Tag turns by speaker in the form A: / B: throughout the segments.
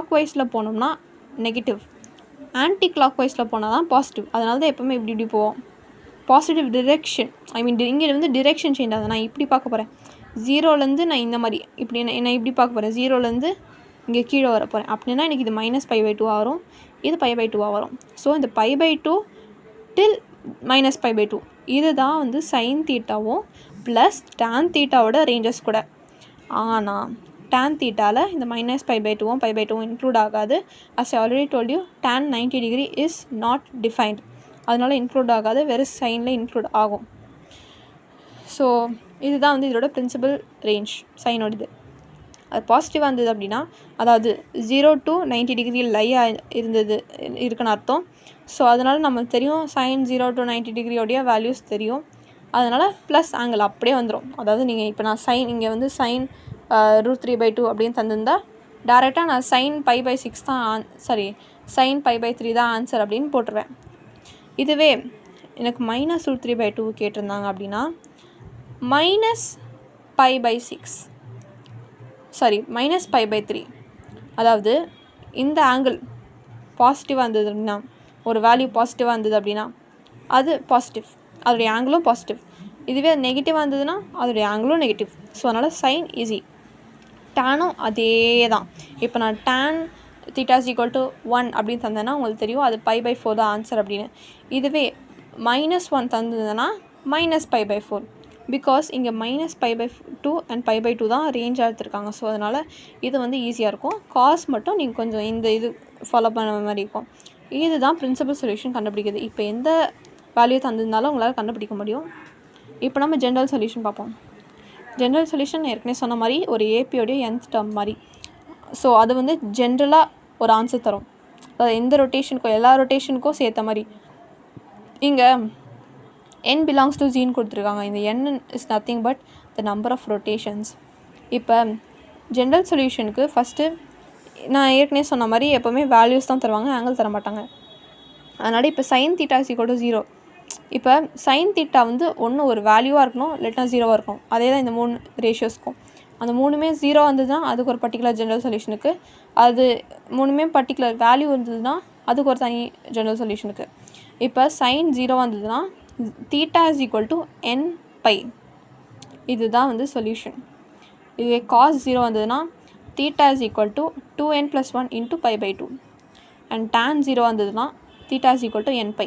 A: Clock வைஸில் போனோம்னா negative, anti clock வைஸில் போனால் தான் பாசிட்டிவ். அதனால தான் எப்போவுமே இப்படி போவோம். பாசிட்டிவ் டிரெக்ஷன், ஐ மீன் இங்கே வந்து டிரெக்ஷன் சேஞ்ச் ஆகுது. நான் இப்படி பார்க்க போகிறேன், 0லேருந்து நான் இந்த மாதிரி இப்படி நான் இப்படி பார்க்க போகிறேன், 0லேருந்து இங்கே கீழே வர போகிறேன். அப்படின்னா எனக்கு இது -π/2 வரும், இது π/2 வரும். ஸோ இந்த π/2 டில் -π/2 இது தான் வந்து சைன் தீட்டாவும் ப்ளஸ் டேன் தீட்டாவோட ரேஞ்சஸ் கூட. ஆனால் டேன் தீட்டாவில் இந்த -π/2வும் π/2வும் இன்க்ளூட் ஆகாது. as I already told you, tan 90 degree is not defined. அதனால் இன்க்ளூட் ஆகாது, வெறும் சைனில் இன்க்ளூட் ஆகும். ஸோ இதுதான் வந்து இதோட பிரின்சிபல் ரேஞ்ச் சைனோடது. அது பாசிட்டிவாக இருந்தது அப்படின்னா, அதாவது 0 to 90 டிகிரி இருக்குன்னு அர்த்தம். ஸோ அதனால் நமக்கு தெரியும் சைன் 0 to 90 டிகிரியோடைய வேல்யூஸ் தெரியும். அதனால் ப்ளஸ் ஆங்கிள் அப்படியே வந்துடும். அதாவது நீங்கள் இப்போ நான் சைன் இங்கே வந்து சைன் √3/2 அப்படின்னு தந்திருந்தால் டேரெக்டாக நான் சைன் π/6 தான் சைன் π/3 தான் ஆன்சர் அப்படின்னு போட்டுருவேன். இதுவே எனக்கு -√3/2 கேட்டிருந்தாங்க அப்படின்னா -π/3, அதாவது இந்த ஆங்கிள் பாசிட்டிவாக இருந்தது அப்படின்னா, ஒரு வேல்யூ பாசிட்டிவாக இருந்தது அப்படின்னா அது பாசிட்டிவ், அதோடைய ஆங்கிளும் பாசிட்டிவ். இதுவே நெகட்டிவாக இருந்ததுன்னா அதோடைய ஆங்கிளும் நெகட்டிவ். ஸோ அதனால் சைன் ஈஸி. டேனும் அதே தான். இப்போ நான் டேன் தீட்டா = 1 அப்படின்னு தந்தேன்னா உங்களுக்கு தெரியும் அது π/4 தான் ஆன்சர் அப்படின்னு. இதுவே -1 தந்ததுன்னா -π/4, பிகாஸ் இங்கே -π/2 அண்ட் π/2 தான் ரேஞ்சாக எடுத்துருக்காங்க. ஸோ அதனால் இது வந்து ஈஸியாக இருக்கும். காஸ் மட்டும் நீங்கள் கொஞ்சம் இந்த இது ஃபாலோ பண்ண மாதிரி இருக்கும். இதுதான் பிரின்சிபல் சொல்யூஷன் கண்டுபிடிக்குது. இப்போ எந்த வேல்யூ தந்திருந்தாலும் உங்களால் கண்டுபிடிக்க முடியும். இப்போ நம்ம ஜென்ரல் சொல்யூஷன் பார்ப்போம். ஜென்ரல் சொல்யூஷன் ஏற்கனவே சொன்ன மாதிரி ஒரு ஏபியோடைய nth டேர்ம் மாதிரி. ஸோ அது வந்து ஜென்ரலாக ஒரு ஆன்சர் தரும். அதாவது எந்த ரொட்டேஷனுக்கும் எல்லா ரொட்டேஷனுக்கும் சேர்த்த மாதிரி. இங்கே n belongs to zன்னு கொடுத்துருக்காங்க. இந்த n is nothing but the number of rotations. இப்போ ஜென்ரல் சொல்யூஷனுக்கு ஃபஸ்ட்டு நான் ஏற்கனவே சொன்ன மாதிரி எப்போவுமே வேல்யூஸ் தான் தருவாங்க, ஆங்கிள் தர மாட்டாங்க. அதனால் இப்போ சைன் தீட்டா = 0. இப்போ சைன் தீட்டா வந்து ஒன்று ஒரு வேல்யூவாக இருக்கணும், இல்லைனா 0வாக இருக்கும். அதே தான் இந்த 3 ரேஷியோஸ்க்கும். அந்த 3மே 0 வந்ததுன்னா அதுக்கு ஒரு பர்டிகுலர் ஜென்ரல் சொல்யூஷனுக்கு, அது 3மே பர்டிகுலர் வேல்யூ இருந்ததுன்னா அதுக்கு ஒரு தனி ஜென்ரல் சொல்யூஷனுக்கு. இப்போ சைன் 0 வந்ததுன்னா தீட்டா = nπ, இதுதான் வந்து சொல்யூஷன். இதுவே காஸ் 0 வந்ததுன்னா தீட்டா = 2n + 1 × π/2 அண்ட் tan 0 வந்ததுன்னா theta = nπ,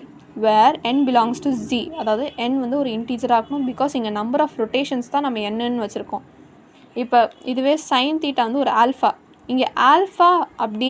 A: where n belongs to z. அதாவது n வந்து ஒரு இன்டீஜராக இருக்கணும், பிகாஸ் இங்கே நம்பர் ஆஃப் ரொட்டேஷன்ஸ் தான் நம்ம என்னன்னு வச்சுருக்கோம். இப்போ இதுவே சைன் தீட்டா வந்து ஒரு ஆல்ஃபா, இங்கே ஆல்ஃபா அப்படி